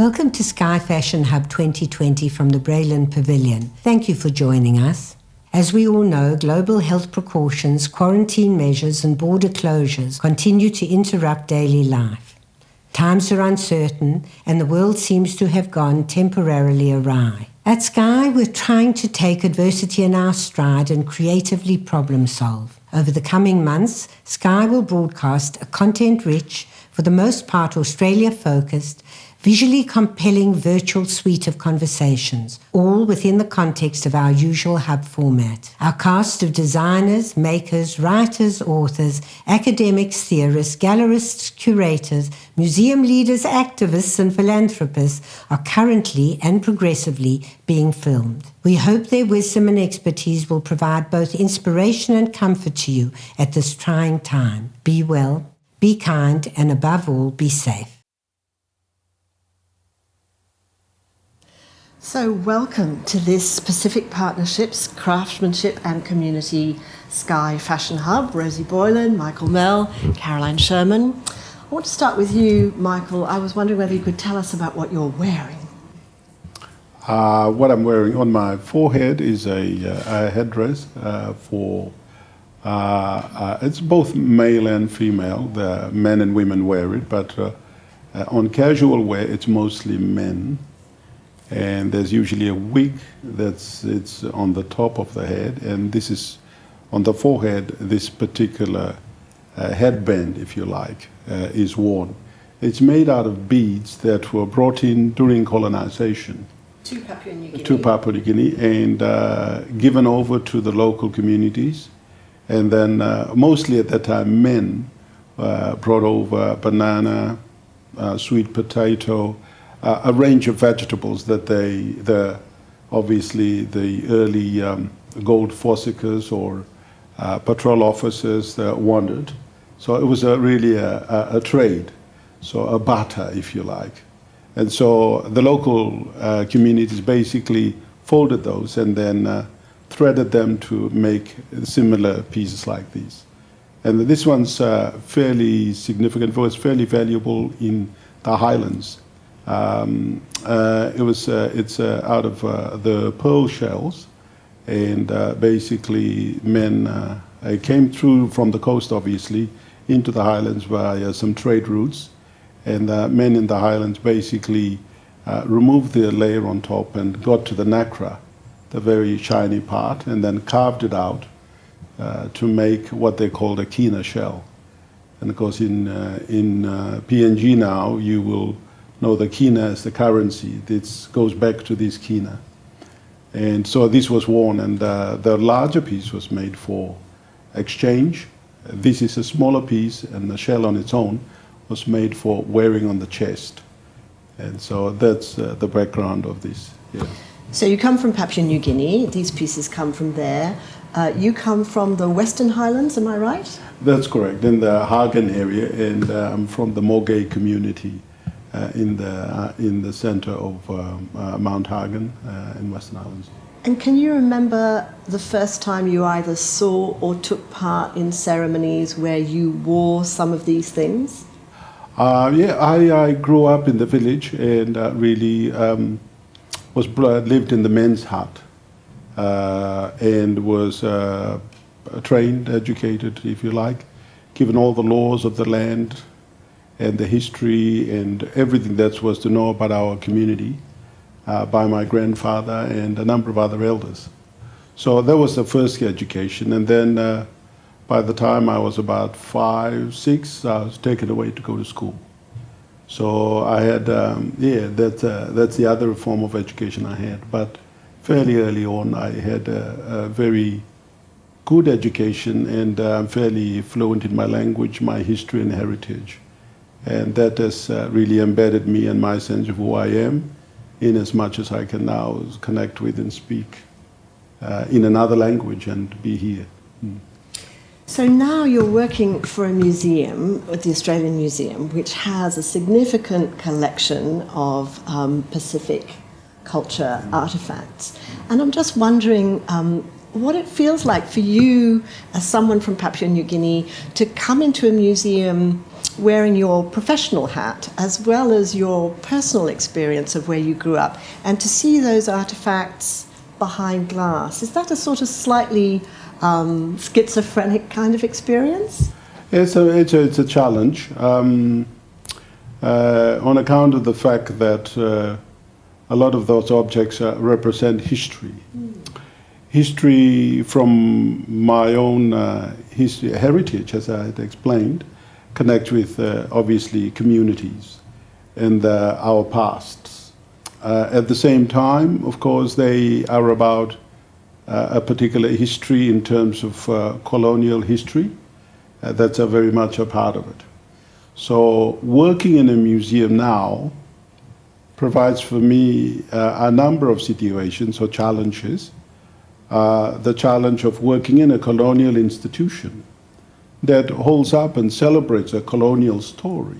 Welcome to SCCI Fashion Hub 2020 from the Brayland Pavilion. Thank you for joining us. As we all know, global health precautions, quarantine measures and border closures continue to interrupt daily life. Times are uncertain and the world seems to have gone temporarily awry. At SCCI, we're trying to take adversity in our stride and creatively problem solve. Over the coming months, SCCI will broadcast a content-rich, for the most part Australia-focused, visually compelling virtual suite of conversations, all within the context of our usual hub format. Our cast of designers, makers, writers, authors, academics, theorists, gallerists, curators, museum leaders, activists and philanthropists are currently and progressively being filmed. We hope their wisdom and expertise will provide both inspiration and comfort to you at this trying time. Be well, be kind, and above all, be safe. So welcome to this Pacific Partnerships Craftsmanship and Community SCCI Fashion Hub. Rosie Boylan, Michael Mel, Caroline Sherman. I want to start with you, Michael. I was wondering whether you could tell us about what you're wearing. What I'm wearing on my forehead is a headdress it's both male and female. The men and women wear it, but on casual wear it's mostly men. And there's usually a wig it's on the top of the head, and this is on the forehead. This particular headband, if you like, is worn. It's made out of beads that were brought in during colonization To Papua New Guinea and given over to the local communities. And then mostly at that time men brought over banana, sweet potato, a range of vegetables that obviously the early gold fossickers or patrol officers wanted. So it was really a trade, so a barter, if you like. And so the local communities basically folded those and then threaded them to make similar pieces like these. And this one's fairly significant, it was fairly valuable in the highlands. It's out of the pearl shells, and basically men came through from the coast, obviously, into the highlands via some trade routes, and men in the highlands basically removed the layer on top and got to the nacre, the very shiny part, and then carved it out to make what they called a kina shell. And of course in PNG now you will know the kina as the currency. This goes back to this kina. And so this was worn, and the larger piece was made for exchange. This is a smaller piece, and the shell on its own was made for wearing on the chest. And so that's the background of this. Yeah. So you come from Papua New Guinea. These pieces come from there. You come from the Western Highlands, am I right? That's correct, in the Hagen area, and I'm from the Mogai community. In the center of Mount Hagen in Western Islands. And can you remember the first time you either saw or took part in ceremonies where you wore some of these things? I grew up in the village and really lived in the men's hut and was trained, educated, if you like, given all the laws of the land and the history and everything that was to know about our community by my grandfather and a number of other elders. So that was the first education, and then by the time I was about 5, 6, I was taken away to go to school. So I had, that's the other form of education I had. But fairly early on, I had a very good education, and I'm fairly fluent in my language, my history and heritage. And that has really embedded me and my sense of who I am, in as much as I can now connect with and speak in another language and be here. So now you're working for a museum, the Australian Museum, which has a significant collection of Pacific culture artefacts. And I'm just wondering what it feels like for you, as someone from Papua New Guinea, to come into a museum wearing your professional hat as well as your personal experience of where you grew up, and to see those artefacts behind glass. Is that a sort of slightly schizophrenic kind of experience? It's a challenge on account of the fact that a lot of those objects represent history. History from my own heritage, as I had explained, connect with obviously communities and our pasts. At the same time, of course, they are about a particular history in terms of colonial history. That's very much a part of it. So working in a museum now provides for me a number of situations or challenges. The challenge of working in a colonial institution that holds up and celebrates a colonial story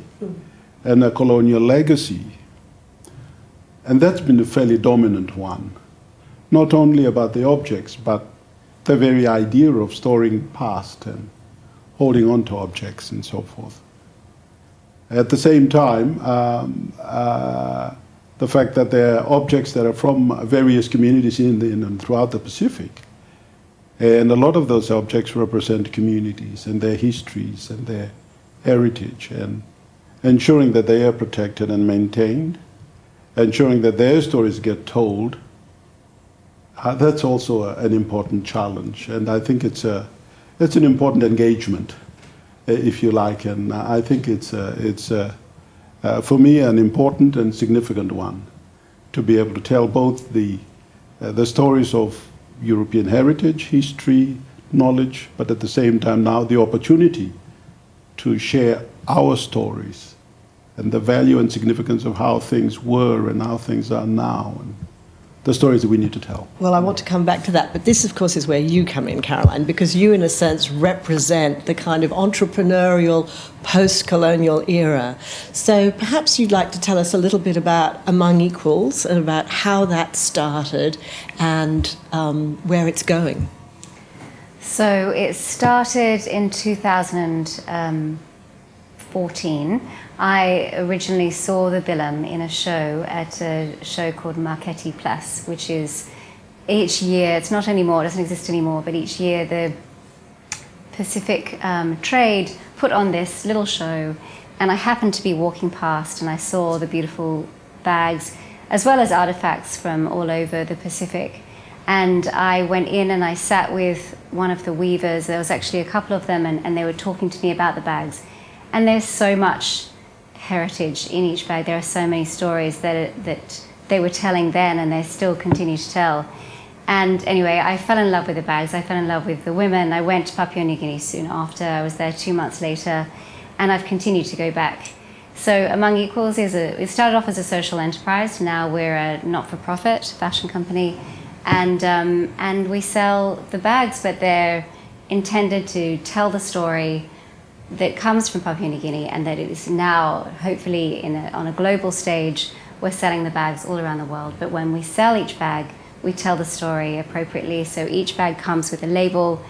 and a colonial legacy. And that's been a fairly dominant one, not only about the objects, but the very idea of storing past and holding on to objects and so forth. At the same time, the fact that there are objects that are from various communities in and throughout the Pacific. And a lot of those objects represent communities and their histories and their heritage, and ensuring that they are protected and maintained, ensuring that their stories get told. That's also an important challenge, and I think it's an important engagement, if you like, and I think it's for me an important and significant one, to be able to tell both the stories of European heritage, history, knowledge, but at the same time now the opportunity to share our stories and the value and significance of how things were and how things are now, and the stories that we need to tell. Well, I want to come back to that, but this, of course, is where you come in, Caroline, because you, in a sense, represent the kind of entrepreneurial post-colonial era. So perhaps you'd like to tell us a little bit about Among Equals and about how that started and where it's going. So it started in 2014. I originally saw the Bilam in a show at a show called Marketing Plus, which is each year, it's not anymore, it doesn't exist anymore, but each year the Pacific Trade put on this little show, and I happened to be walking past and I saw the beautiful bags as well as artifacts from all over the Pacific. And I went in and I sat with one of the weavers. There was actually a couple of them, and they were talking to me about the bags. And there's so much heritage in each bag. There are so many stories that they were telling then, and they still continue to tell. And anyway, I fell in love with the bags. I fell in love with the women. I went to Papua New Guinea soon after. I was there 2 months later, and I've continued to go back. So Among Equals it started off as a social enterprise. Now we're a not-for-profit fashion company, and we sell the bags, but they're intended to tell the story that comes from Papua New Guinea, and that it is now, hopefully, on a global stage, we're selling the bags all around the world. But when we sell each bag, we tell the story appropriately. So each bag comes with a label,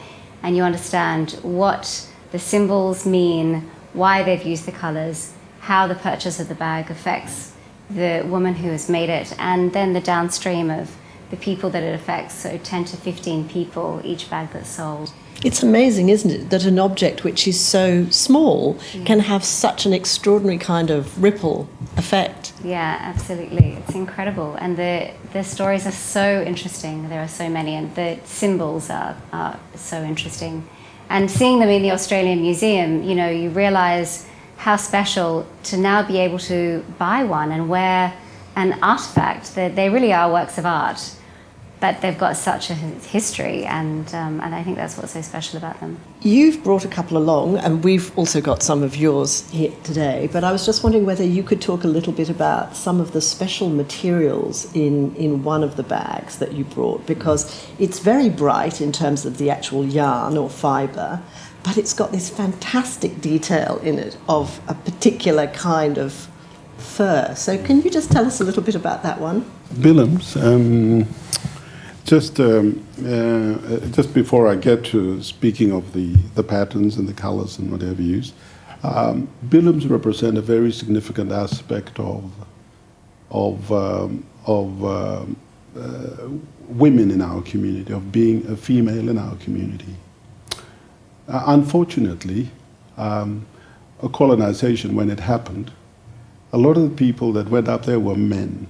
and you understand what the symbols mean, why they've used the colors, how the purchase of the bag affects the woman who has made it, and then the downstream of the people that it affects, so 10 to 15 people each bag that's sold. It's amazing, isn't it, that an object which is so small can have such an extraordinary kind of ripple effect. Yeah, absolutely. It's incredible. And the stories are so interesting. There are so many, and the symbols are so interesting. And seeing them in the Australian Museum, you realise how special to now be able to buy one and wear an artefact. They really are works of art, but they've got such a history, and I think that's what's so special about them. You've brought a couple along, and we've also got some of yours here today, but I was just wondering whether you could talk a little bit about some of the special materials in one of the bags that you brought, because it's very bright in terms of the actual yarn or fibre, but it's got this fantastic detail in it of a particular kind of fur. So can you just tell us a little bit about that one? Bilams. Just before I get to speaking of the patterns and the colors and whatever used, Bilams represent a very significant aspect of women in our community, of being a female in our community. Unfortunately, a colonization, when it happened, a lot of the people that went up there were men.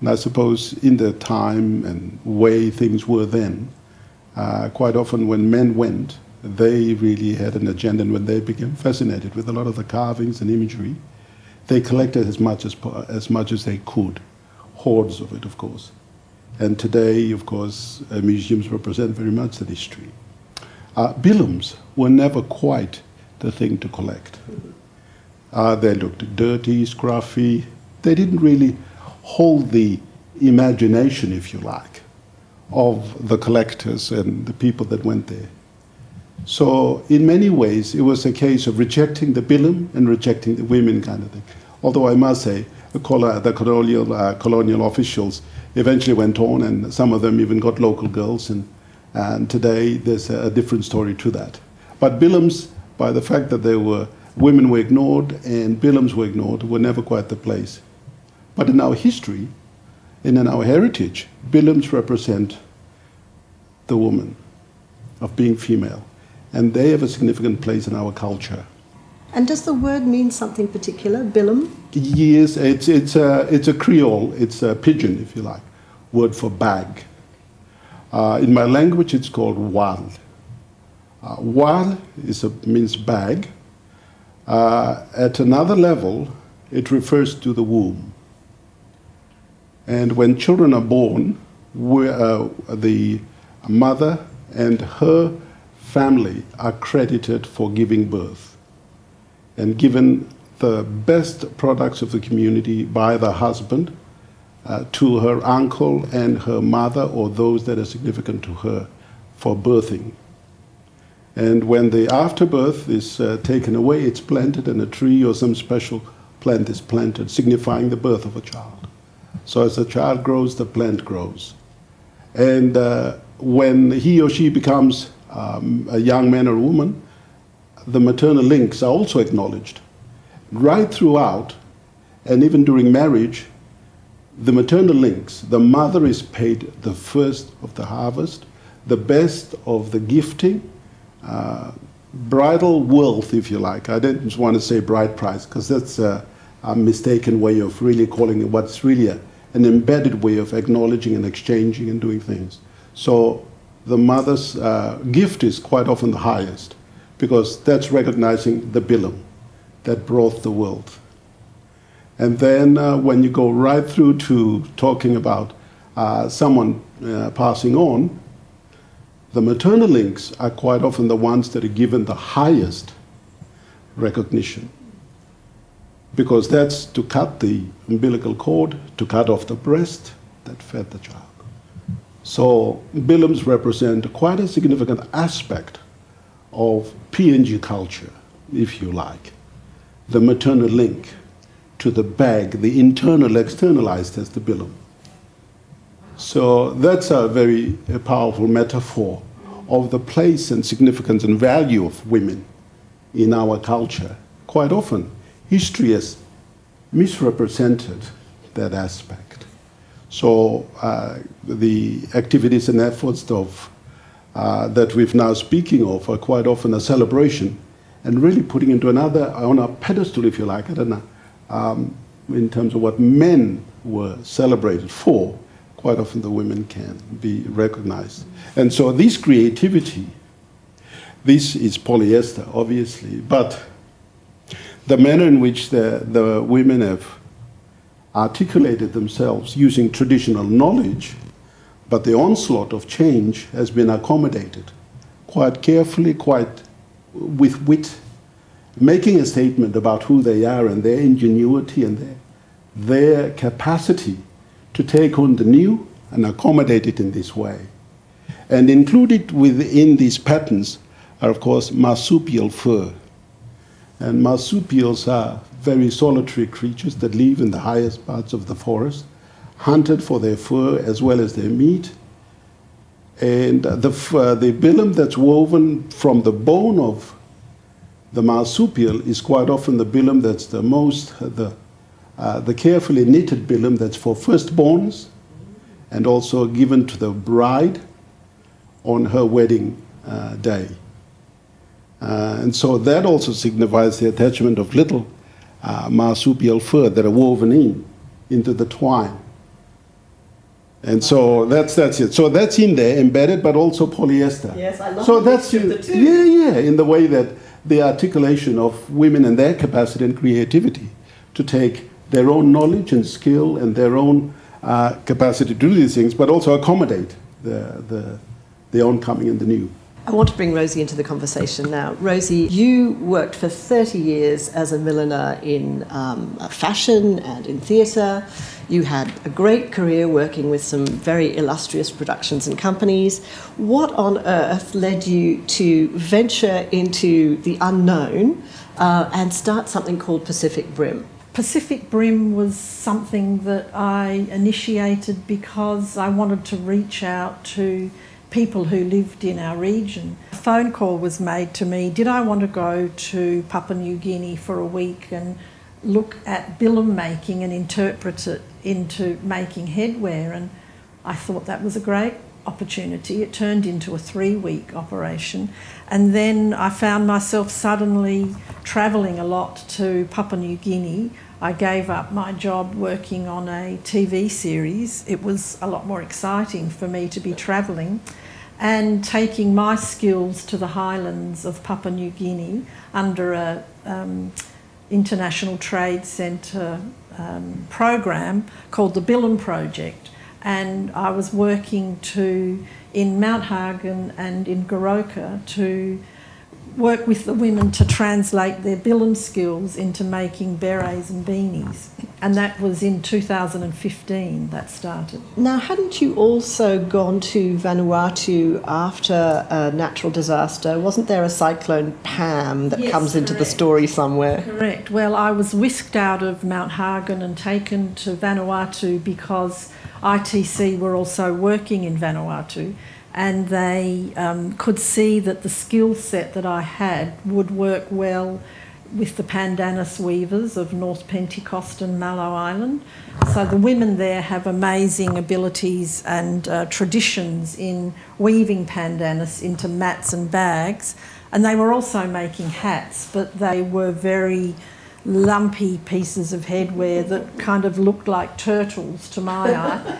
And I suppose in the time and way things were then, quite often when men went, they really had an agenda, and when they became fascinated with a lot of the carvings and imagery, they collected as much as they could, hordes of it, of course. And today, of course, museums represent very much that history. Bilams were never quite the thing to collect. They looked dirty, scruffy. They didn't really hold the imagination, if you like, of the collectors and the people that went there. So in many ways, it was a case of rejecting the bilam and rejecting the women kind of thing. Although I must say, the colonial officials eventually went on, and some of them even got local girls, and today there's a different story to that. But bilams, by the fact that women were ignored and bilams were ignored, were never quite the place. But in our history, and in our heritage, bilams represent the woman, of being female, and they have a significant place in our culture. And does the word mean something particular, bilam? Yes, it's a Creole, it's a pidgin, if you like, word for bag. In my language, it's called wal. Wal means bag. At another level, it refers to the womb. And when children are born, the mother and her family are credited for giving birth and given the best products of the community by the husband to her uncle and her mother, or those that are significant to her, for birthing. And when the afterbirth is taken away, it's planted, and a tree or some special plant is planted, signifying the birth of a child. So as the child grows, the plant grows. And when he or she becomes a young man or a woman, the maternal links are also acknowledged. Right throughout, and even during marriage, the maternal links, the mother is paid the first of the harvest, the best of the gifting, bridal wealth, if you like. I don't just want to say bride price, because that's a mistaken way of really calling it what's really an embedded way of acknowledging and exchanging and doing things. So the mother's gift is quite often the highest, because that's recognizing the bilam that brought the wealth. And then when you go right through to talking about someone passing on, the maternal links are quite often the ones that are given the highest recognition, because that's to cut the umbilical cord, to cut off the breast that fed the child. So bilams represent quite a significant aspect of PNG culture, if you like. The maternal link to the bag, the internal externalized as the bilam. So that's a very powerful metaphor of the place and significance and value of women in our culture. Quite often, history has misrepresented that aspect. So the activities and efforts of that we've now speaking of are quite often a celebration and really putting into another, on a pedestal, if you like, I don't know, in terms of what men were celebrated for. Quite often the women can be recognized. And so this creativity, this is polyester, obviously, but the manner in which the women have articulated themselves using traditional knowledge, but the onslaught of change has been accommodated quite carefully, quite with wit, making a statement about who they are and their ingenuity and their capacity to take on the new and accommodate it in this way. And included within these patterns are, of course, marsupial fur. And marsupials are very solitary creatures that live in the highest parts of the forest, hunted for their fur as well as their meat. And the bilam that's woven from the bone of the marsupial is quite often the bilam that's the carefully knitted bilam that's for firstborns and also given to the bride on her wedding day. And so that also signifies the attachment of little marsupial fur that are woven into the twine. And so that's it. So that's in there, embedded, but also polyester. Yes, I love so the that's mixture of the two. Yeah, in the way that the articulation of women and their capacity and creativity to take their own knowledge and skill and their own capacity to do these things, but also accommodate the oncoming and the new. I want to bring Rosie into the conversation now. Rosie, you worked for 30 years as a milliner in fashion and in theatre. You had a great career working with some very illustrious productions and companies. What on earth led you to venture into the unknown and start something called Pacific Brim? Pacific Brim was something that I initiated because I wanted to reach out to people who lived in our region. A phone call was made to me, did I want to go to Papua New Guinea for a week and look at bilam making and interpret it into making headwear, and I thought that was a great opportunity. It turned into a 3-week operation, and then I found myself suddenly travelling a lot to Papua New Guinea. I gave up my job working on a TV series. It was a lot more exciting for me to be travelling and taking my skills to the highlands of Papua New Guinea under a International Trade Centre program called the Bilam Project. And I was working in Mount Hagen and in Goroka to work with the women to translate their bilam skills into making berets and beanies. And that was in 2015 that started. Now, hadn't you also gone to Vanuatu after a natural disaster? Wasn't there a cyclone Pam that comes into the story somewhere? Correct. Well, I was whisked out of Mount Hagen and taken to Vanuatu because ITC were also working in Vanuatu, and they could see that the skill set that I had would work well with the pandanus weavers of North Pentecost and Mallow Island. So the women there have amazing abilities and traditions in weaving pandanus into mats and bags, and they were also making hats, but they were very lumpy pieces of headwear that kind of looked like turtles to my eye.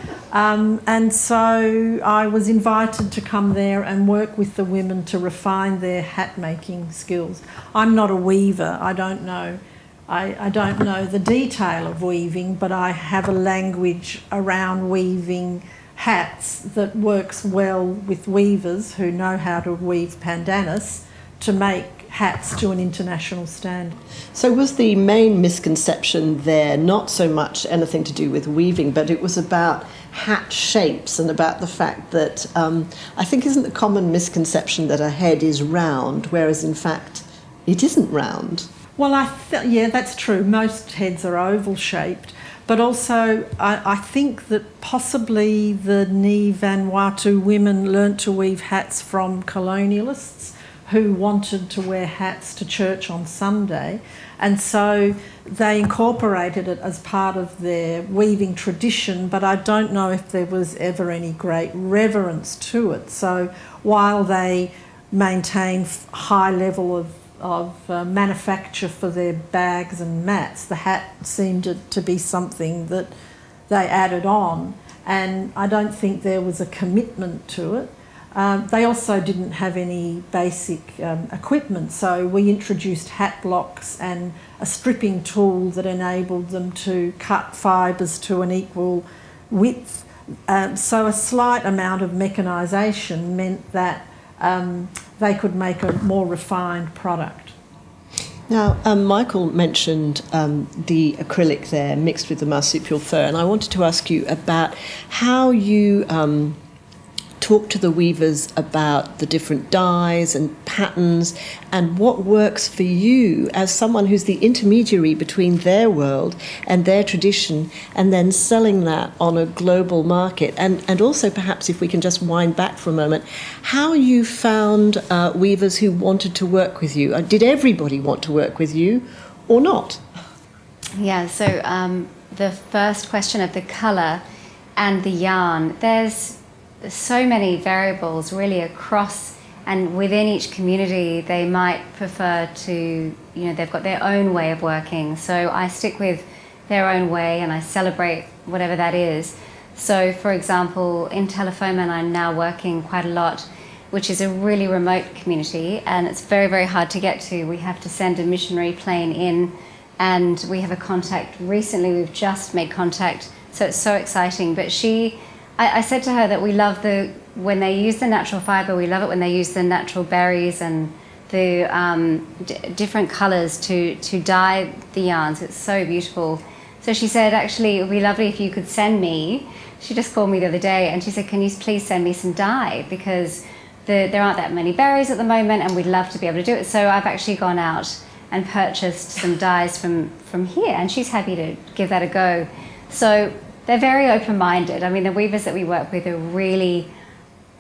And so I was invited to come there and work with the women to refine their hat making skills. I'm not a weaver. I don't know the detail of weaving, but I have a language around weaving hats that works well with weavers who know how to weave pandanus to make hats to an international standard. So was the main misconception there not so much anything to do with weaving, but it was about hat shapes and about the fact that I think isn't the common misconception that a head is round, whereas in fact it isn't round? Well, yeah, that's true. Most heads are oval shaped, but also I think that possibly the Ni Vanuatu women learnt to weave hats from colonialists who wanted to wear hats to church on Sunday, and so they incorporated it as part of their weaving tradition, but I don't know if there was ever any great reverence to it. So while they maintain high level of manufacture for their bags and mats, the hat seemed to be something that they added on, and I don't think there was a commitment to it. They also didn't have any basic equipment, so we introduced hat blocks and a stripping tool that enabled them to cut fibres to an equal width. So a slight amount of mechanisation meant that they could make a more refined product. Now, Michael mentioned the acrylic there mixed with the marsupial fur, and I wanted to ask you about how you talk to the weavers about the different dyes and patterns and what works for you as someone who's the intermediary between their world and their tradition, and then selling that on a global market. And also, perhaps if we can just wind back for a moment, how you found weavers who wanted to work with you. Did everybody want to work with you or not? Yeah, so the first question of the colour and the yarn, there's so many variables really across and within each community. They might prefer to, they've got their own way of working. So I stick with their own way and I celebrate whatever that is. So for example, in Telefomen I'm now working quite a lot, which is a really remote community, and it's very, very hard to get to. We have to send a missionary plane in, and we have a contact. Recently we've just made contact, so it's so exciting. But I said to her that we love when they use the natural fibre, we love it when they use the natural berries and the different colours to dye the yarns. It's so beautiful. So she said, actually, it would be lovely if you could send me. She just called me the other day and she said, can you please send me some dye? Because there aren't that many berries at the moment and we'd love to be able to do it. So I've actually gone out and purchased some dyes from here, and she's happy to give that a go. So they're very open-minded. I mean, the weavers that we work with are really,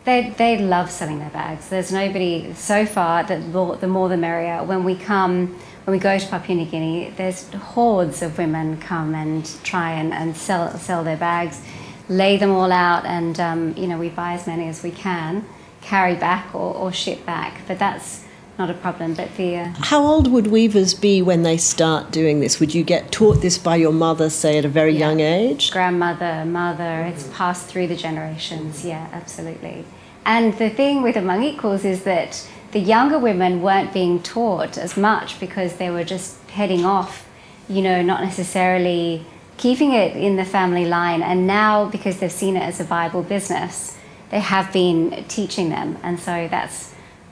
they love selling their bags. There's nobody so far that the more the merrier. When we go to Papua New Guinea, there's hordes of women come and try and sell their bags, lay them all out, and we buy as many as we can, carry back or ship back. But that's not a problem. But How old would weavers be when they start doing this? Would you get taught this by your mother, say, at a very young age? Grandmother, mother, it's passed through the generations. Yeah, absolutely. And the thing with Among Equals is that the younger women weren't being taught as much because they were just heading off, not necessarily keeping it in the family line. And now, because they've seen it as a viable business, they have been teaching them. And so that's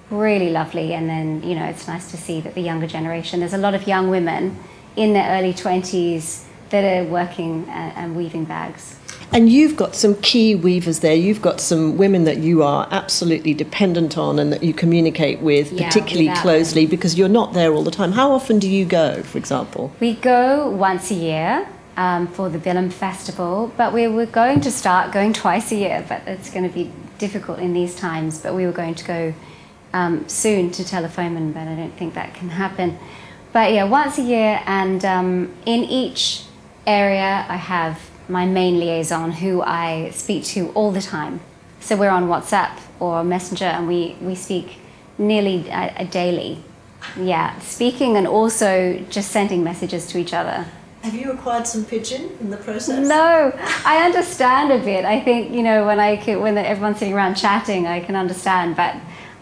really lovely. And then, it's nice to see that the younger generation, there's a lot of young women in their early 20s that are working and weaving bags. And you've got some key weavers there. You've got some women that you are absolutely dependent on and that you communicate with particularly closely because you're not there all the time. How often do you go, for example? We go once a year for the Bilams festival, but we were going to start going twice a year, but it's going to be difficult in these times. But we were going to go soon to Telefomen, but I don't think that can happen. But yeah, once a year, and in each area I have my main liaison who I speak to all the time. So we're on WhatsApp or Messenger, and we speak nearly daily. Yeah, speaking and also just sending messages to each other. Have you acquired some pidgin in the process? No, I understand a bit. I think, when everyone's sitting around chatting, I can understand, but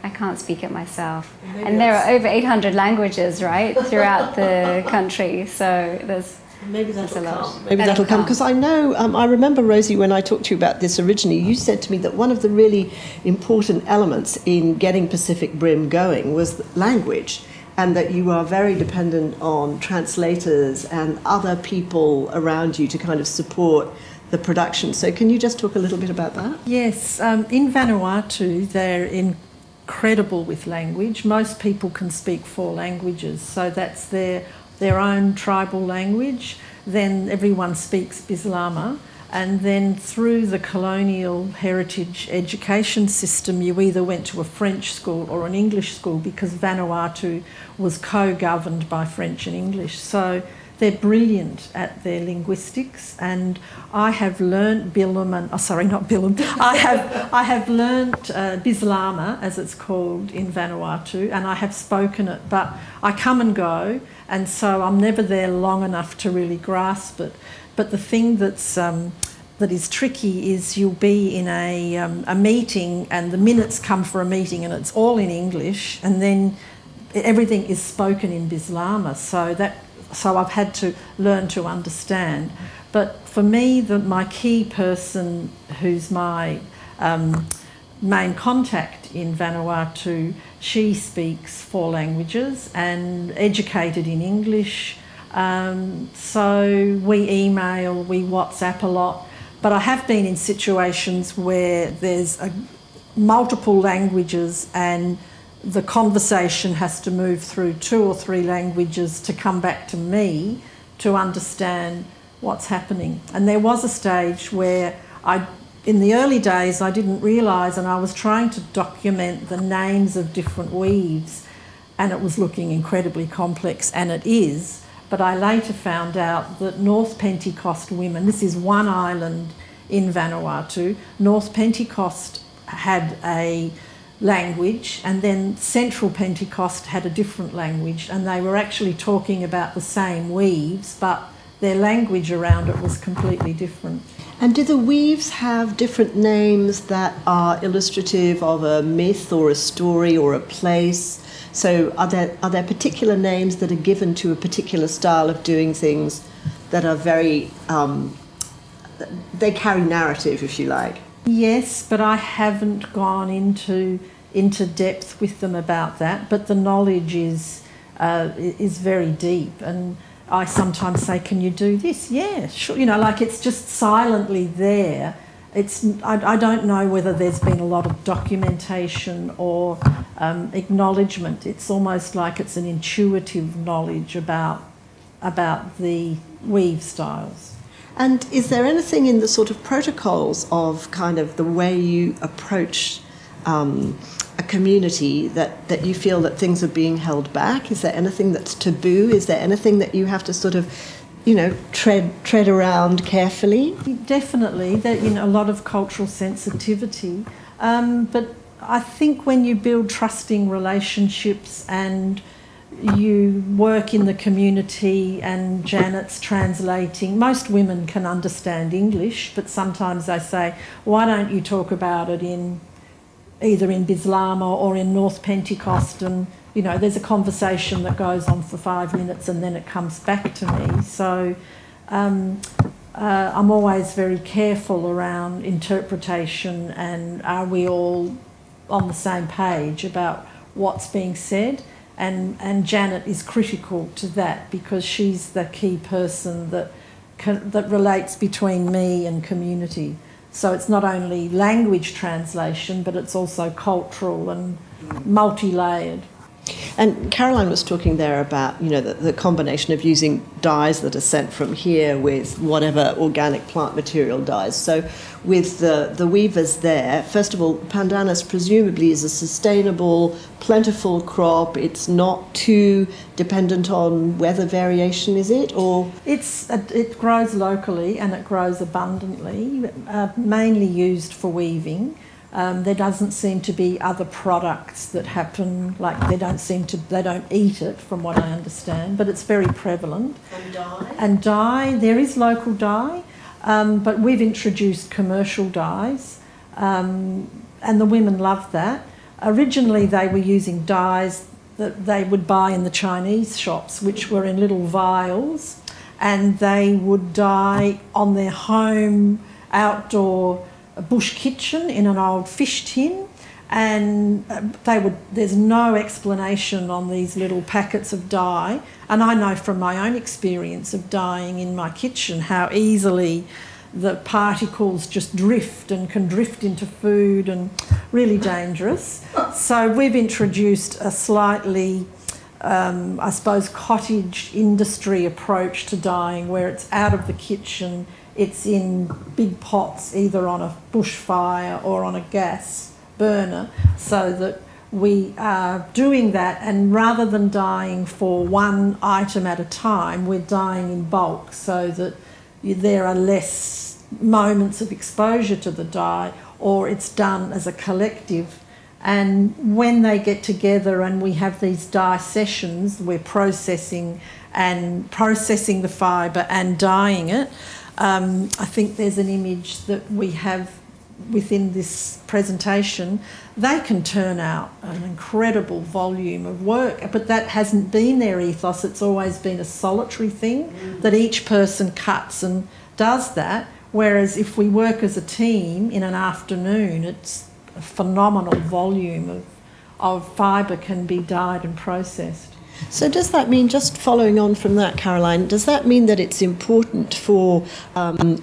I can't speak it myself. And there are over 800 languages, right, throughout the country. So Maybe that'll come. Maybe that'll come. Because I know, I remember, Rosie, when I talked to you about this originally, you said to me that one of the really important elements in getting Pacific Brim going was language, and that you are very dependent on translators and other people around you to kind of support the production. So can you just talk a little bit about that? Yes. In Vanuatu, they're incredible with language. Most people can speak 4 languages, so that's their own tribal language. Then everyone speaks Bislama, and then through the colonial heritage education system you either went to a French school or an English school, because Vanuatu was co-governed by French and English. So they're brilliant at their linguistics, and I have learnt I have learnt Bislama, as it's called in Vanuatu, and I have spoken it, but I come and go, and so I'm never there long enough to really grasp it. But the thing that is tricky is you'll be in a meeting, and the minutes come for a meeting and it's all in English, and then everything is spoken in Bislama, so I've had to learn to understand. But for me, my key person who's my main contact in Vanuatu, she speaks 4 languages and educated in English. So we email, we WhatsApp a lot. But I have been in situations where there's multiple languages, and the conversation has to move through 2 or 3 languages to come back to me to understand what's happening. And there was a stage where in the early days, I didn't realise, and I was trying to document the names of different weaves, and it was looking incredibly complex, and it is. But I later found out that North Pentecost women, this is one island in Vanuatu, North Pentecost had a language, and then Central Pentecost had a different language, and they were actually talking about the same weaves, but their language around it was completely different. And do the weaves have different names that are illustrative of a myth or a story or a place? So are there particular names that are given to a particular style of doing things that are very, they carry narrative, if you like? Yes, but I haven't gone into depth with them about that, but the knowledge is very deep, and I sometimes say, can you do this? Yeah, sure. You know, like it's just silently there. I don't know whether there's been a lot of documentation or acknowledgement. It's almost like it's an intuitive knowledge about the weave styles. And is there anything in the sort of protocols of kind of the way you approach a community that you feel that things are being held back? Is there anything that's taboo? Is there anything that you have to sort of, tread around carefully? Definitely, a lot of cultural sensitivity. But I think when you build trusting relationships and you work in the community, and Janet's translating, most women can understand English, but sometimes they say, why don't you talk about it either in Bilams or in North Pentecost, and there's a conversation that goes on for 5 minutes and then it comes back to me. So I'm always very careful around interpretation, and are we all on the same page about what's being said? And Janet is critical to that, because she's the key person that relates between me and community. So it's not only language translation, but it's also cultural and multi-layered. And Caroline was talking there about, the combination of using dyes that are sent from here with whatever organic plant material dyes. So with the weavers there, first of all, pandanus presumably is a sustainable, plentiful crop. It's not too dependent on weather variation, is it? Or it grows locally and it grows abundantly, mainly used for weaving. There doesn't seem to be other products that happen, like they don't eat it, from what I understand, but it's very prevalent. And dye, there is local dye, but we've introduced commercial dyes, and the women love that. Originally they were using dyes that they would buy in the Chinese shops, which were in little vials, and they would dye on their home outdoor bush kitchen in an old fish tin, and there's no explanation on these little packets of dye. And I know from my own experience of dyeing in my kitchen how easily the particles just drift and can drift into food, and really dangerous. So we've introduced a slightly cottage industry approach to dyeing, where it's out of the kitchen. It's in big pots, either on a bushfire or on a gas burner, so that we are doing that. And rather than dyeing for one item at a time, we're dyeing in bulk, so that there are less moments of exposure to the dye, or it's done as a collective. And when they get together and we have these dye sessions, we're processing the fibre and dyeing it. I think there's an image that we have within this presentation. They can turn out an incredible volume of work, but that hasn't been their ethos. It's always been a solitary thing, that each person cuts and does that, whereas if we work as a team in an afternoon, it's a phenomenal volume of fibre can be dyed and processed. So does that mean, just following on from that, Caroline, does that mean that it's important for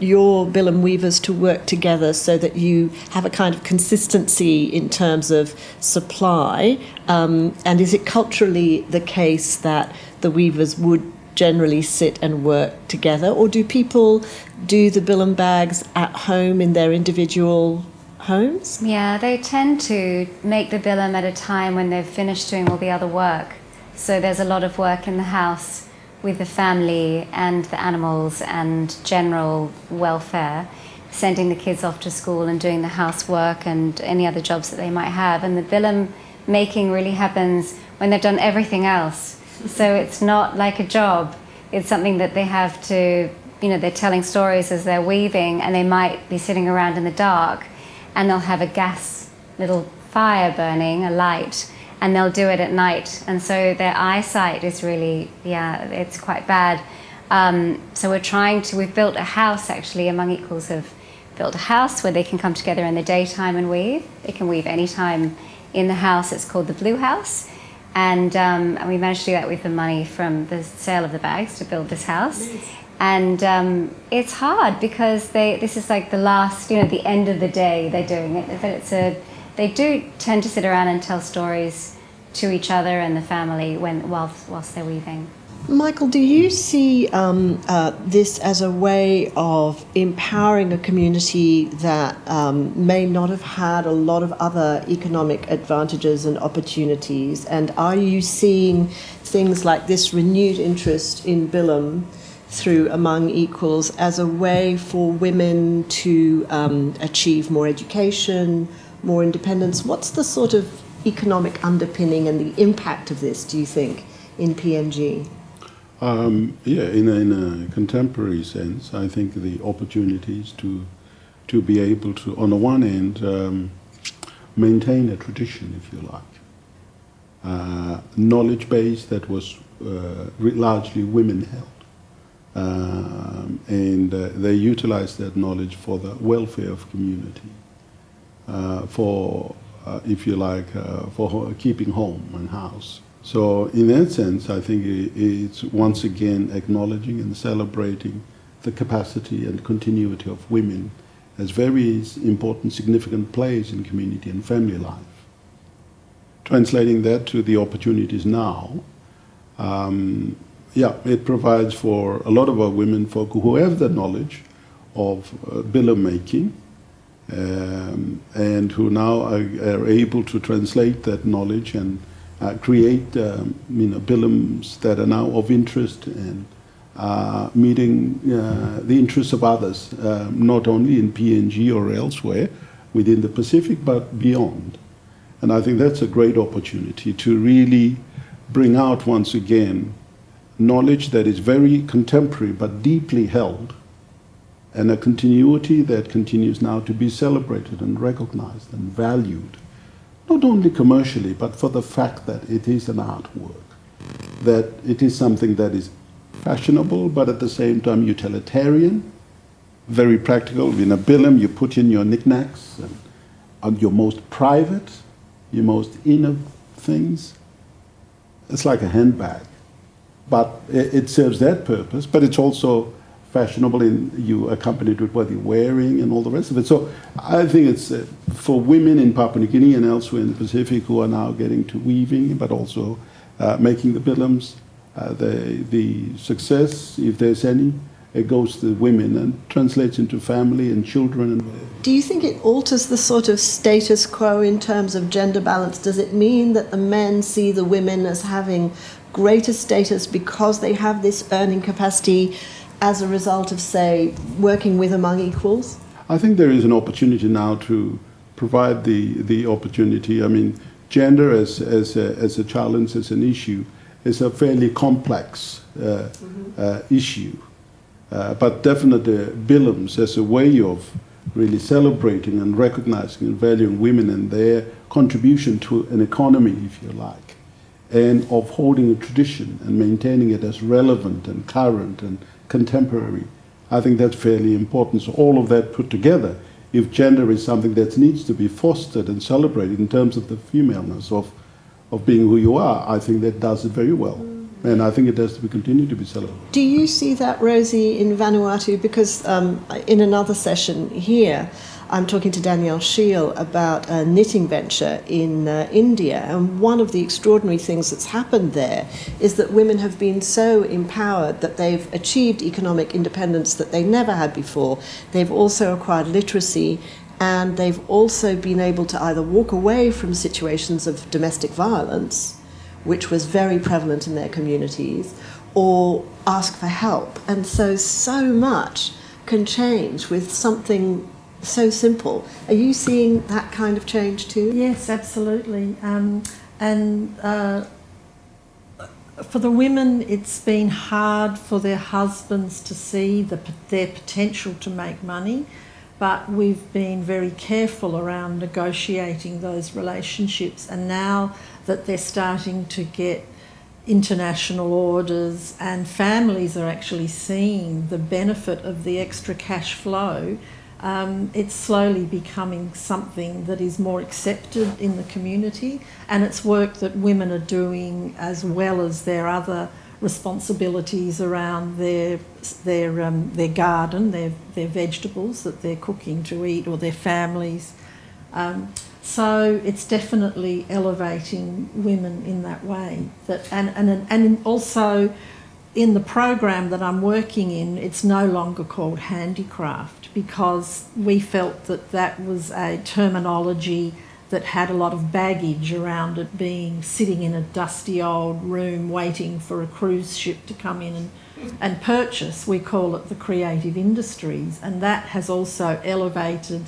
your Bilam weavers to work together so that you have a kind of consistency in terms of supply? And is it culturally the case that the weavers would generally sit and work together? Or do people do the Bilam bags at home in their individual homes? Yeah, they tend to make the Bilam at a time when they've finished doing all the other work. So there's a lot of work in the house with the family and the animals and general welfare, sending the kids off to school and doing the housework and any other jobs that they might have. And the Bilam making really happens when they've done everything else. So it's not like a job. It's something that they have to, they're telling stories as they're weaving, and they might be sitting around in the dark and they'll have a gas little fire burning, a light, and they'll do it at night, and so their eyesight is really, it's quite bad. So we've built a house actually, Among Equals have built a house where they can come together in the daytime and weave. They can weave anytime in the house. It's called the Blue House, and we managed to do that with the money from the sale of the bags to build this house. And it's hard because this is like the last, the end of the day they're doing it, but they do tend to sit around and tell stories to each other and the family whilst they're weaving. Michael, do you see this as a way of empowering a community that may not have had a lot of other economic advantages and opportunities? And are you seeing things like this renewed interest in Bilam through Among Equals as a way for women to achieve more education, more independence? What's the sort of economic underpinning and the impact of this, do you think, in PNG? In a contemporary sense, I think the opportunities to be able to, on the one end, maintain a tradition, if you like, knowledge base that was largely women-held, and they utilized that knowledge for the welfare of community. If you like, for keeping home and house. So in that sense, I think it's once again acknowledging and celebrating the capacity and continuity of women as very important, significant players in community and family life. Translating that to the opportunities now, it provides for a lot of our women folk who have the knowledge of Bilam making, and who now are able to translate that knowledge and create Bilams that are now of interest and meeting the interests of others, not only in PNG or elsewhere within the Pacific, but beyond. And I think that's a great opportunity to really bring out once again knowledge that is very contemporary but deeply held, and a continuity that continues now to be celebrated and recognized and valued, not only commercially, but for the fact that it is an artwork, that it is something that is fashionable, but at the same time utilitarian, very practical. In a Bilam, you put in your knickknacks and your most private, your most inner things. It's like a handbag, but it serves that purpose, but it's also fashionable in you accompanied with what you're wearing and all the rest of it. So I think it's for women in Papua New Guinea and elsewhere in the Pacific who are now getting to weaving, but also making the Bilams, the success, if there's any, it goes to the women and translates into family and children. Do you think it alters the sort of status quo in terms of gender balance? Does it mean that the men see the women as having greater status because they have this earning capacity as a result of, say, working with Among Equals? I think there is an opportunity now to provide the opportunity. I mean, gender as a challenge, as an issue, is a fairly complex issue. But definitely Bilams as a way of really celebrating and recognizing and valuing women and their contribution to an economy, if you like, and of holding a tradition and maintaining it as relevant and current and contemporary. I think that's fairly important. So all of that put together, if gender is something that needs to be fostered and celebrated in terms of the femaleness of being who you are, I think that does it very well. And I think it has to be continue to be celebrated. Do you see that, Rosie, in Vanuatu? Because in another session here, I'm talking to Danielle Shiel about a knitting venture in India, and one of the extraordinary things that's happened there is that women have been so empowered that they've achieved economic independence that they never had before. They've also acquired literacy, and they've also been able to either walk away from situations of domestic violence, which was very prevalent in their communities, or ask for help. And so much can change with something so simple. Are you seeing that kind of change too? Yes, absolutely. For the women, it's been hard for their husbands to see their potential to make money, but we've been very careful around negotiating those relationships, and now that they're starting to get international orders and families are actually seeing the benefit of the extra cash flow, it's slowly becoming something that is more accepted in the community, and it's work that women are doing as well as their other responsibilities around their garden, their vegetables that they're cooking to eat, or their families. So it's definitely elevating women in that way. And also in the program that I'm working in, it's no longer called handicraft, because we felt that that was a terminology that had a lot of baggage around it, being sitting in a dusty old room waiting for a cruise ship to come in and purchase. We call it the creative industries, and that has also elevated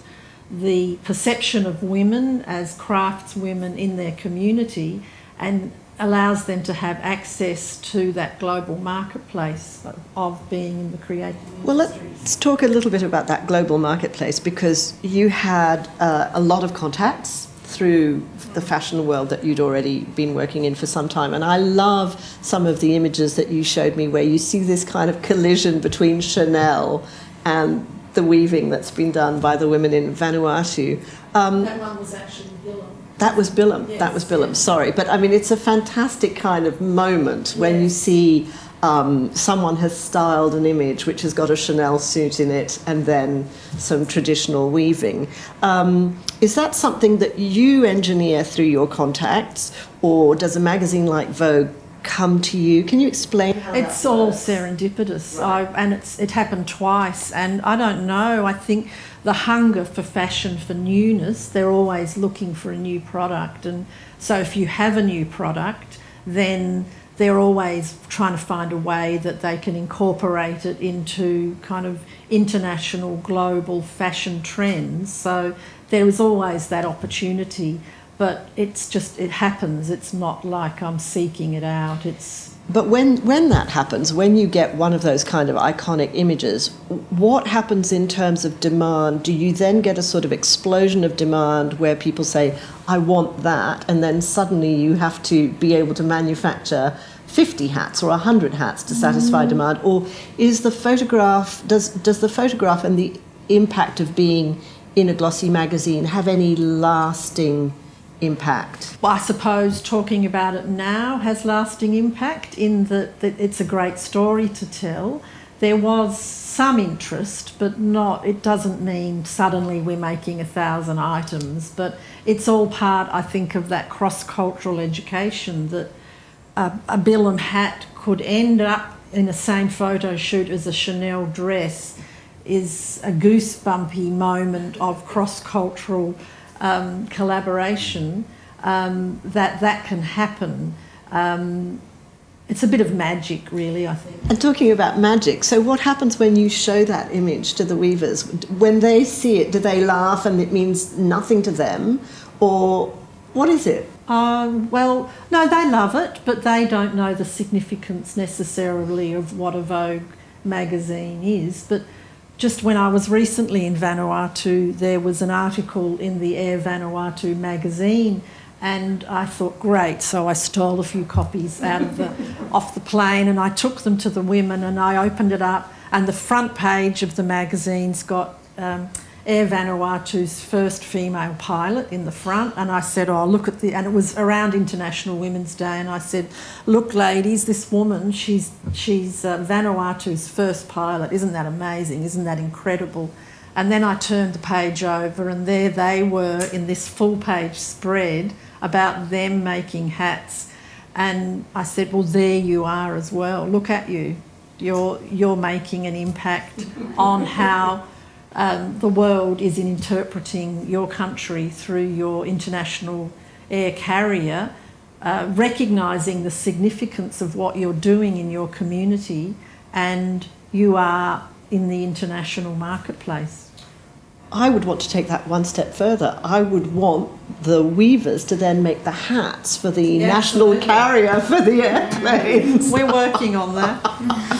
the perception of women as craftswomen in their community, and allows them to have access to that global marketplace of being in the creative industries. Well, let's talk a little bit about that global marketplace, because you had a lot of contacts through the fashion world that you'd already been working in for some time. And I love some of the images that you showed me where you see this kind of collision between Chanel and the weaving that's been done by the women in Vanuatu. That one was actually Bilams. That was Bilams. Yes, that was Bilams. Sorry, but I mean, it's a fantastic kind of moment when you see someone has styled an image which has got a Chanel suit in it and then some traditional weaving. Is that something that you engineer through your contacts, or does a magazine like Vogue come to you? Can you explain how It's all serendipitous, Right. and it happened twice, and I don't know, I think the hunger for fashion, for newness, they're always looking for a new product, and so if you have a new product, then they're always trying to find a way that they can incorporate it into kind of international, global fashion trends. So there is always that opportunity, but it happens. It's not like I'm seeking it out. But when that happens, when you get one of those kind of iconic images, what happens in terms of demand? Do you then get a sort of explosion of demand where people say, I want that, and then suddenly you have to be able to manufacture 50 hats or 100 hats to satisfy demand? Or is the photograph, does the photograph and the impact of being in a glossy magazine have any lasting impact? Well, I suppose talking about it now has lasting impact in that it's a great story to tell. There was some interest, but it doesn't mean suddenly we're making 1,000 items, but it's all part, I think, of that cross-cultural education that a Bilam hat could end up in the same photo shoot as a Chanel dress is a goosebumpy moment of cross-cultural collaboration, that can happen. It's a bit of magic, really, I think. And talking about magic, so what happens when you show that image to the weavers? When they see it, do they laugh and it means nothing to them? Or what is it? Well, no, they love it, but they don't know the significance necessarily of what a Vogue magazine is. But just when I was recently in Vanuatu, there was an article in the Air Vanuatu magazine, and I thought, great, so I stole a few copies off the plane, and I took them to the women, and I opened it up, and the front page of the magazine's got Air Vanuatu's first female pilot in the front, and I said, oh, look at and it was around International Women's Day, and I said, look ladies, this woman, she's Vanuatu's first pilot. Isn't that amazing? Isn't that incredible? And then I turned the page over, and there they were in this full page spread about them making hats. And I said, well, there you are as well. Look at you. You're making an impact on how the world is interpreting your country through your international air carrier, recognising the significance of what you're doing in your community, and you are in the international marketplace. I would want to take that one step further. I would want the weavers to then make the hats for the national carrier for the airplanes. We're working on that.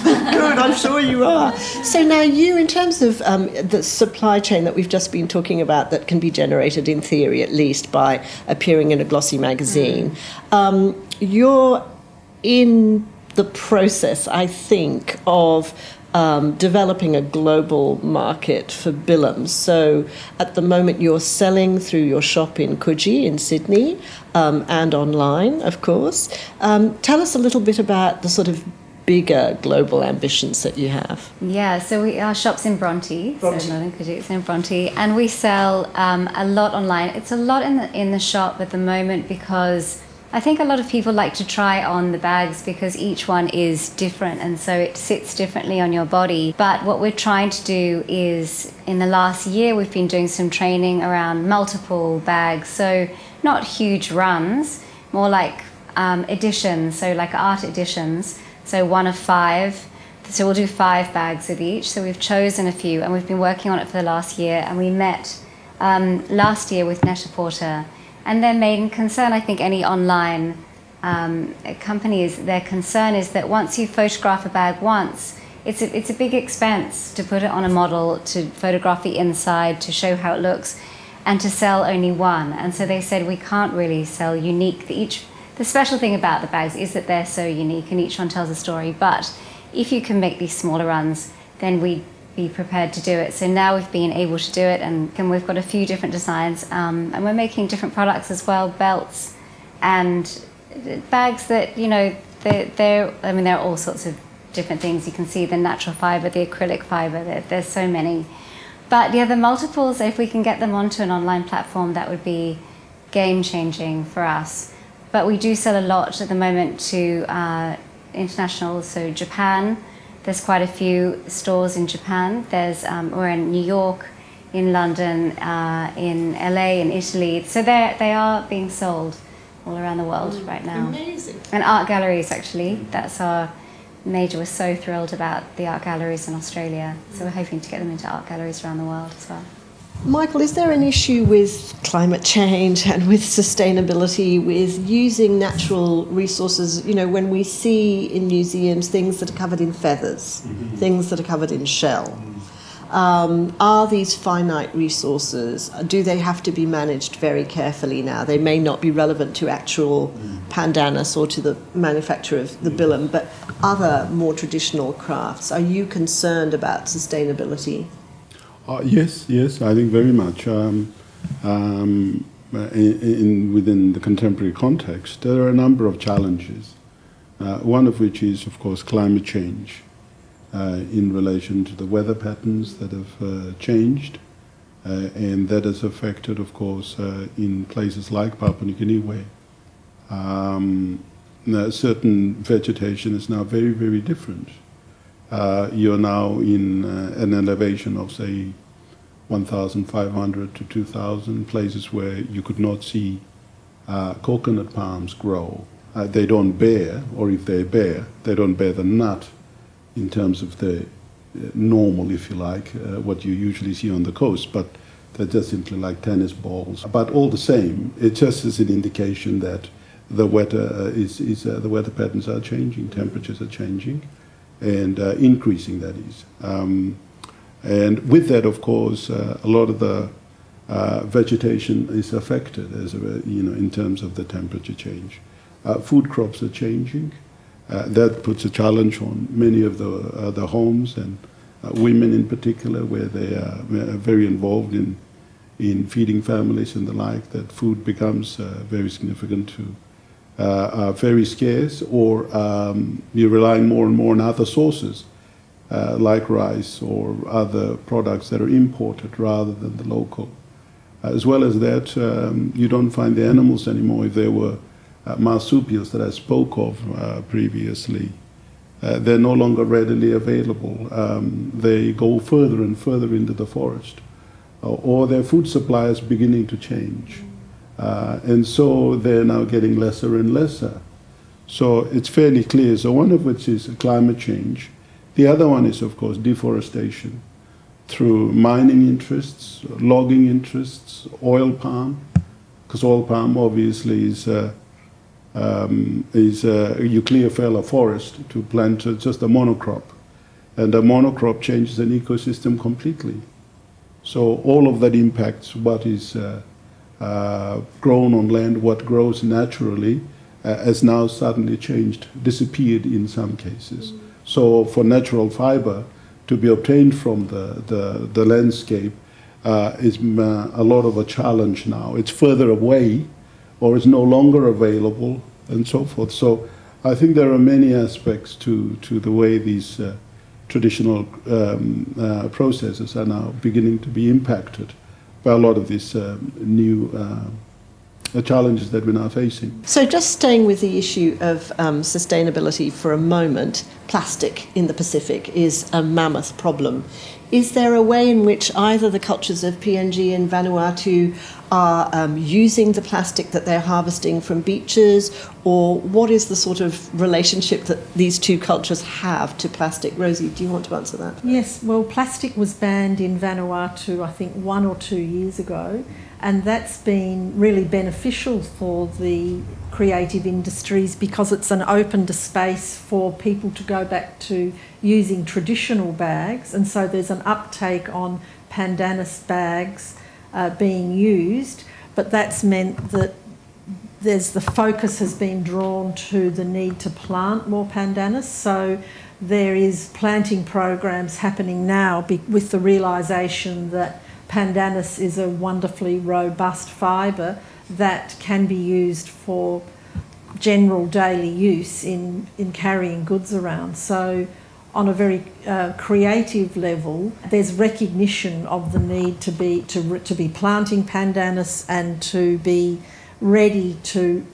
Good, I'm sure you are. So now you, in terms of the supply chain that we've just been talking about that can be generated in theory at least by appearing in a glossy magazine, you're in the process, I think, of developing a global market for Bilams. So at the moment you're selling through your shop in Coogee in Sydney and online, of course. Tell us a little bit about the sort of bigger global ambitions that you have. Yeah, so our shop's in Bronte. So not in Coogee, it's in Bronte, and we sell a lot online. It's a lot in the shop at the moment because I think a lot of people like to try on the bags because each one is different, and so it sits differently on your body. But what we're trying to do is, in the last year, we've been doing some training around multiple bags. So not huge runs, more like editions, so like art editions. So 1 of 5. So we'll do 5 bags of each. So we've chosen a few, and we've been working on it for the last year. And we met last year with Net-a-Porter. And their main concern, I think any online companies, their concern is that once you photograph a bag once, it's a big expense to put it on a model, to photograph the inside, to show how it looks, and to sell only one. And so they said we can't really sell unique. The special thing about the bags is that they're so unique and each one tells a story. But if you can make these smaller runs, then we'd be prepared to do it. So now we've been able to do it, and we've got a few different designs, and we're making different products as well, belts and bags that, you know, there are all sorts of different things. You can see the natural fibre, the acrylic fibre, there's so many. But yeah, the multiples, if we can get them onto an online platform, that would be game-changing for us. But we do sell a lot at the moment to international, so Japan. There's quite a few stores in Japan. We're in New York, in London, in LA, in Italy. So they are being sold all around the world right now. Amazing. And art galleries, actually. That's our major. We're so thrilled about the art galleries in Australia. So we're hoping to get them into art galleries around the world as well. Michael, is there an issue with climate change and with sustainability, with using natural resources? You know, when we see in museums things that are covered in feathers, things that are covered in shell, are these finite resources, do they have to be managed very carefully now? They may not be relevant to actual pandanus or to the manufacture of the bilam, but other more traditional crafts. Are you concerned about sustainability? Yes, I think very much. Within the contemporary context, there are a number of challenges, one of which is, of course, climate change in relation to the weather patterns that have changed, and that has affected, of course, in places like Papua New Guinea, where certain vegetation is now very, very different. You're now in an elevation of, say, 1,500 to 2,000, places where you could not see coconut palms grow. They don't bear, or if they bear, they don't bear the nut in terms of the normal, if you like, what you usually see on the coast, but they're just simply like tennis balls. But all the same, it just is an indication that the weather the weather patterns are changing, temperatures are changing, and increasing, that is. And with that, of course, a lot of the vegetation is affected in terms of the temperature change. Food crops are changing. That puts a challenge on many of the homes and women in particular, where they are very involved in feeding families and the like, that food becomes very significant to are very scarce, or you're relying more and more on other sources, like rice or other products that are imported rather than the local. As well as that, you don't find the animals anymore. If there were marsupials that I spoke of previously, they're no longer readily available. They go further and further into the forest, or their food supply is beginning to change. And so they're now getting lesser and lesser. So it's fairly clear. So one of which is climate change. The other one is, of course, deforestation through mining interests, logging interests, oil palm, because oil palm obviously is you clear fell a forest to plant just a monocrop, and a monocrop changes an ecosystem completely. So all of that impacts what is grown on land, what grows naturally, has now suddenly changed, disappeared in some cases. So for natural fiber to be obtained from the landscape is a lot of a challenge now. It's further away, or is no longer available, and so forth. So I think there are many aspects to the way these traditional processes are now beginning to be impacted by a lot of these new challenges that we're now facing. So just staying with the issue of sustainability for a moment, plastic in the Pacific is a mammoth problem. Is there a way in which either the cultures of PNG and Vanuatu are using the plastic that they're harvesting from beaches, or what is the sort of relationship that these two cultures have to plastic? Rosie, do you want to answer that? Yes, well, plastic was banned in Vanuatu, I think 1 or 2 years ago, and that's been really beneficial for the creative industries because it's an opened space for people to go back to using traditional bags, and so there's an uptake on pandanus bags being used, but that's meant that the focus has been drawn to the need to plant more pandanus. So there is planting programs happening now with the realisation that pandanus is a wonderfully robust fibre that can be used for general daily use in carrying goods around. So on a very creative level, there's recognition of the need to be planting pandanus and to be ready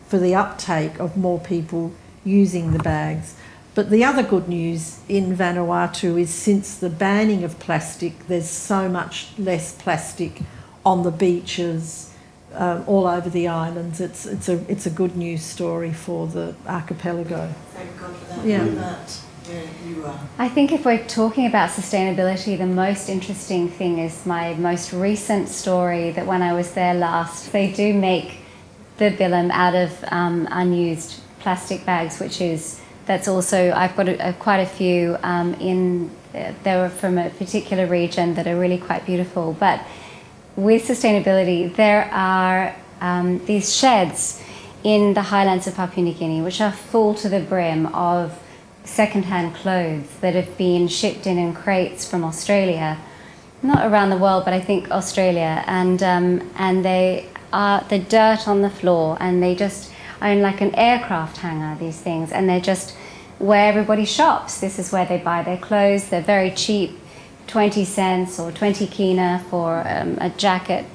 for the uptake of more people using the bags. But the other good news in Vanuatu is since the banning of plastic, there's so much less plastic on the beaches all over the islands. It's a good news story for the archipelago. Thank God for that. Yeah. I think if we're talking about sustainability, the most interesting thing is my most recent story that when I was there last, they do make the bilam out of unused plastic bags, that's also, I've got quite a few they were from a particular region that are really quite beautiful. But with sustainability, there are these sheds in the highlands of Papua New Guinea which are full to the brim of second-hand clothes that have been shipped in crates from Australia, not around the world, but I think Australia, and they are the dirt on the floor, and they just are in like an aircraft hangar, these things, and they're just where everybody shops. This is where they buy their clothes. They're very cheap, 20 cents or 20 kina for a jacket,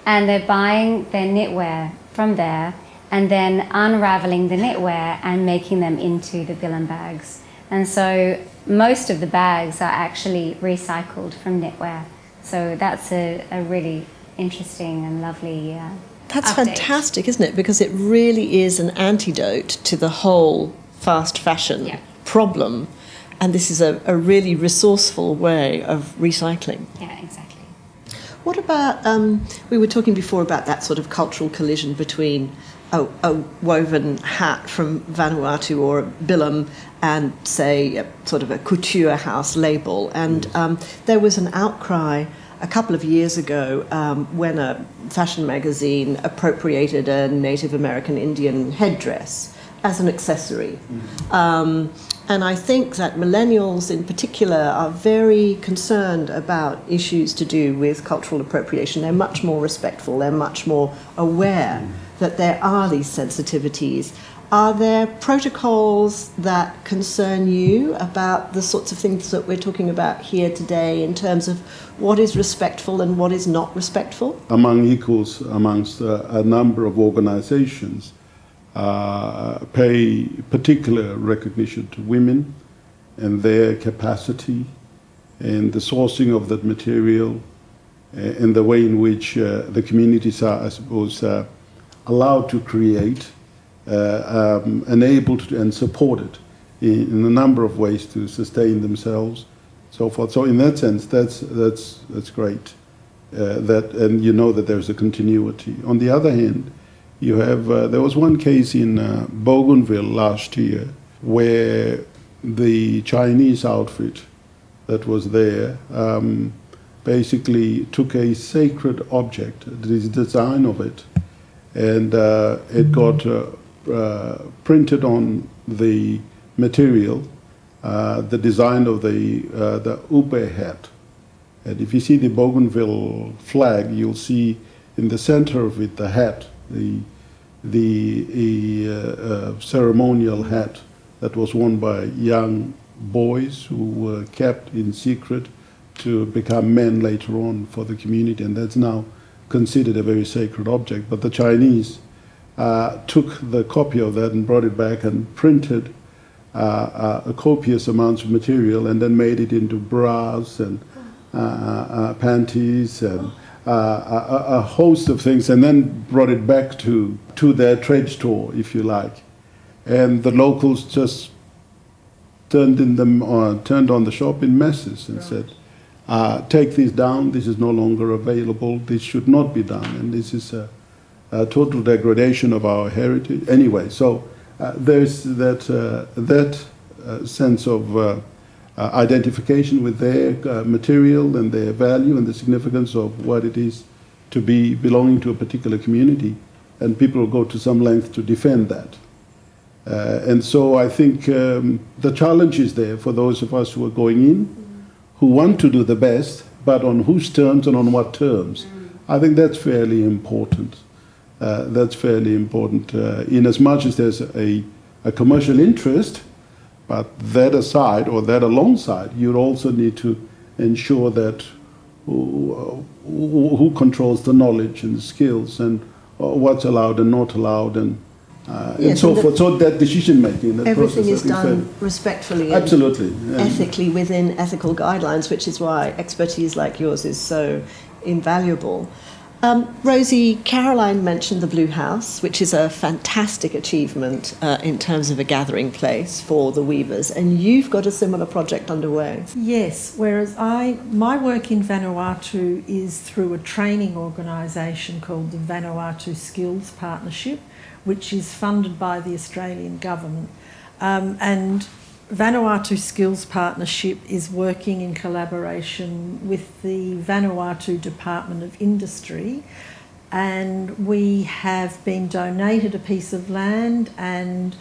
and they're buying their knitwear from there and then unravelling the knitwear and making them into the bilam bags. And so most of the bags are actually recycled from knitwear. So that's a really interesting and lovely That's update. fantastic, isn't it? Because it really is an antidote to the whole fast fashion problem. And this is a really resourceful way of recycling. Yeah, exactly. What about, we were talking before about that sort of cultural collision between a woven hat from Vanuatu or a bilam and, say, a sort of a couture house label. And there was an outcry a couple of years ago when a fashion magazine appropriated a Native American Indian headdress as an accessory. And I think that millennials in particular are very concerned about issues to do with cultural appropriation. They're much more respectful, they're much more aware that there are these sensitivities. Are there protocols that concern you about the sorts of things that we're talking about here today in terms of what is respectful and what is not respectful? Among equals, amongst a number of organizations, pay particular recognition to women and their capacity and the sourcing of that material and the way in which the communities are, I suppose, allowed to create, enabled and supported in a number of ways to sustain themselves, so forth. So in that sense, that's great. And you know that there's a continuity. On the other hand, you have, there was one case in Bougainville last year where the Chinese outfit that was there basically took a sacred object, the design of it, and it got printed on the material, the design of the Upe hat. And if you see the Bougainville flag, you'll see in the center of it the hat, the ceremonial hat that was worn by young boys who were kept in secret to become men later on for the community, and that's now considered a very sacred object. But the Chinese took the copy of that and brought it back and printed a copious amounts of material and then made it into bras and panties and a host of things, and then brought it back to their trade store, if you like. And the locals just turned on the shop in messes and said, take this down, this is no longer available, this should not be done, and this is a total degradation of our heritage. Anyway, so there's that sense of identification with their material and their value and the significance of what it is to be belonging to a particular community, and people will go to some length to defend that. And so I think the challenge is there for those of us who are going in, who want to do the best, but on whose terms and on what terms. I think that's fairly important. In as much as there's a commercial interest, but that aside, or that alongside, you also need to ensure that who controls the knowledge and the skills and what's allowed and not allowed and so forth. So that decision making, that everything process, is done respectfully, absolutely, and ethically within ethical guidelines, which is why expertise like yours is so invaluable. Rosie, Caroline mentioned the Blue House, which is a fantastic achievement in terms of a gathering place for the weavers, and you've got a similar project underway. Yes, whereas my work in Vanuatu is through a training organisation called the Vanuatu Skills Partnership, which is funded by the Australian government. And Vanuatu Skills Partnership is working in collaboration with the Vanuatu Department of Industry, and we have been donated a piece of land, and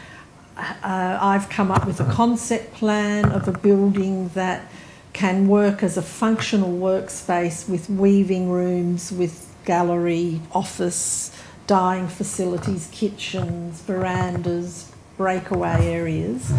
I've come up with a concept plan of a building that can work as a functional workspace with weaving rooms, with gallery, office, dyeing facilities, kitchens, verandas, breakaway areas,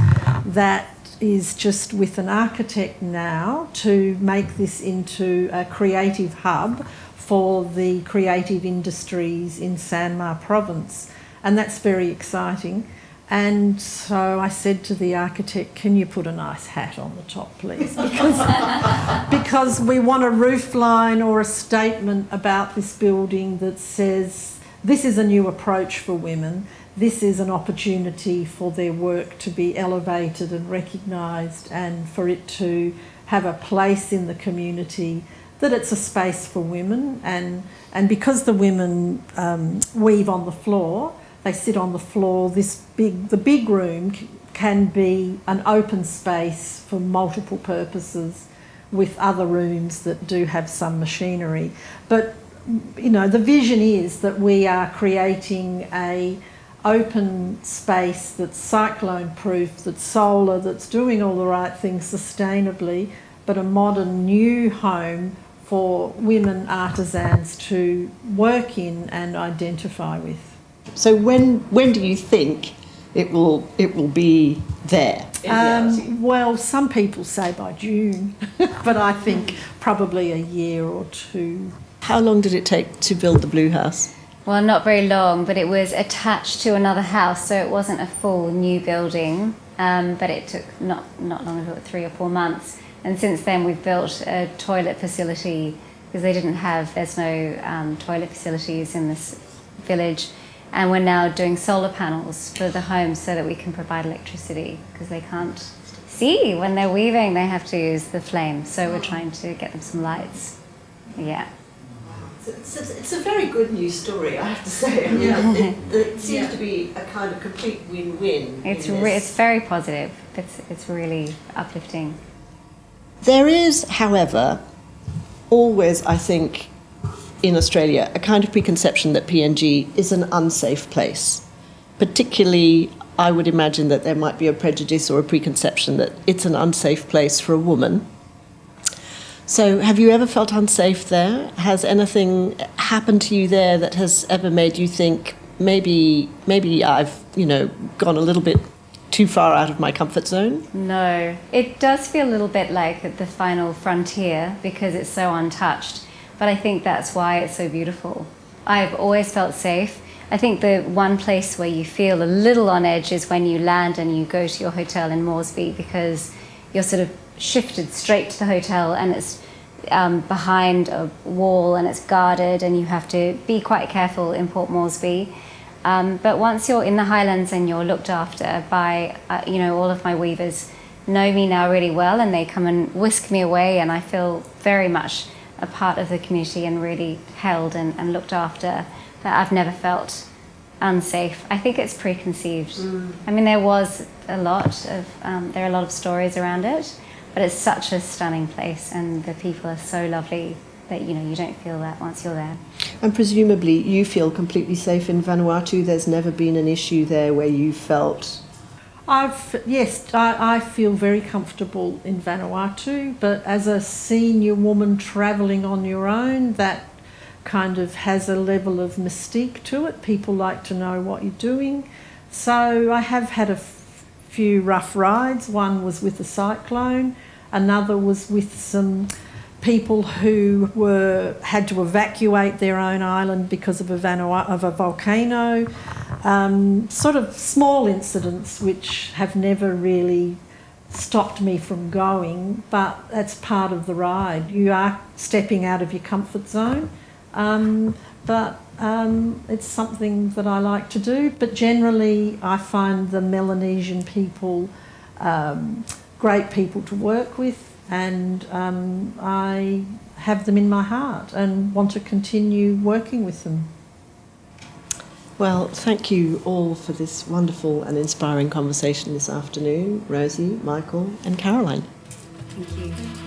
that is just with an architect now to make this into a creative hub for the creative industries in Sanma province, and that's very exciting. And so I said to the architect, can you put a nice hat on the top, please? Because we want a roofline or a statement about this building that says this is a new approach for women. This is an opportunity for their work to be elevated and recognised, and for it to have a place in the community, that it's a space for women. And because the women weave on the floor, they sit on the floor, the big room can be an open space for multiple purposes with other rooms that do have some machinery. But, you know, the vision is that we are creating a open space that's cyclone proof, that's solar, that's doing all the right things sustainably, but a modern new home for women artisans to work in and identify with. So when do you think it will be there? Well, some people say by June, but I think probably a year or two. How long did it take to build the Blue House? Well, not very long, but it was attached to another house, so it wasn't a full new building, but it took not long, about 3 or 4 months. And since then we've built a toilet facility, because there's no toilet facilities in this village. And we're now doing solar panels for the homes so that we can provide electricity, because they can't see when they're weaving, they have to use the flame. So we're trying to get them some lights. Yeah. It's a very good news story, I have to say. I mean, it seems to be a kind of complete win-win. It's very positive. It's really uplifting. There is, however, always, I think, in Australia, a kind of preconception that PNG is an unsafe place. Particularly, I would imagine that there might be a prejudice or a preconception that it's an unsafe place for a woman. So have you ever felt unsafe there? Has anything happened to you there that has ever made you think, maybe I've, gone a little bit too far out of my comfort zone? No. It does feel a little bit like the final frontier because it's so untouched. But I think that's why it's so beautiful. I've always felt safe. I think the one place where you feel a little on edge is when you land and you go to your hotel in Moresby, because you're sort of shifted straight to the hotel and it's behind a wall and it's guarded and you have to be quite careful in Port Moresby. But once you're in the Highlands and you're looked after by, all of my weavers know me now really well, and they come and whisk me away, and I feel very much a part of the community and really held and looked after, that I've never felt unsafe. I think it's preconceived. I mean, there are a lot of stories around it, but it's such a stunning place and the people are so lovely that, you don't feel that once you're there. And presumably you feel completely safe in Vanuatu. There's never been an issue there where you felt... I feel very comfortable in Vanuatu, but as a senior woman travelling on your own, that kind of has a level of mystique to it. People like to know what you're doing. So I have had a few rough rides. One was with a cyclone, another was with some people who had to evacuate their own island because of a volcano. Sort of small incidents which have never really stopped me from going, but that's part of the ride. You are stepping out of your comfort zone, but it's something that I like to do. But generally I find the Melanesian people great people to work with, and I have them in my heart and want to continue working with them. Well, thank you all for this wonderful and inspiring conversation this afternoon, Rosie, Michael and Caroline. Thank you.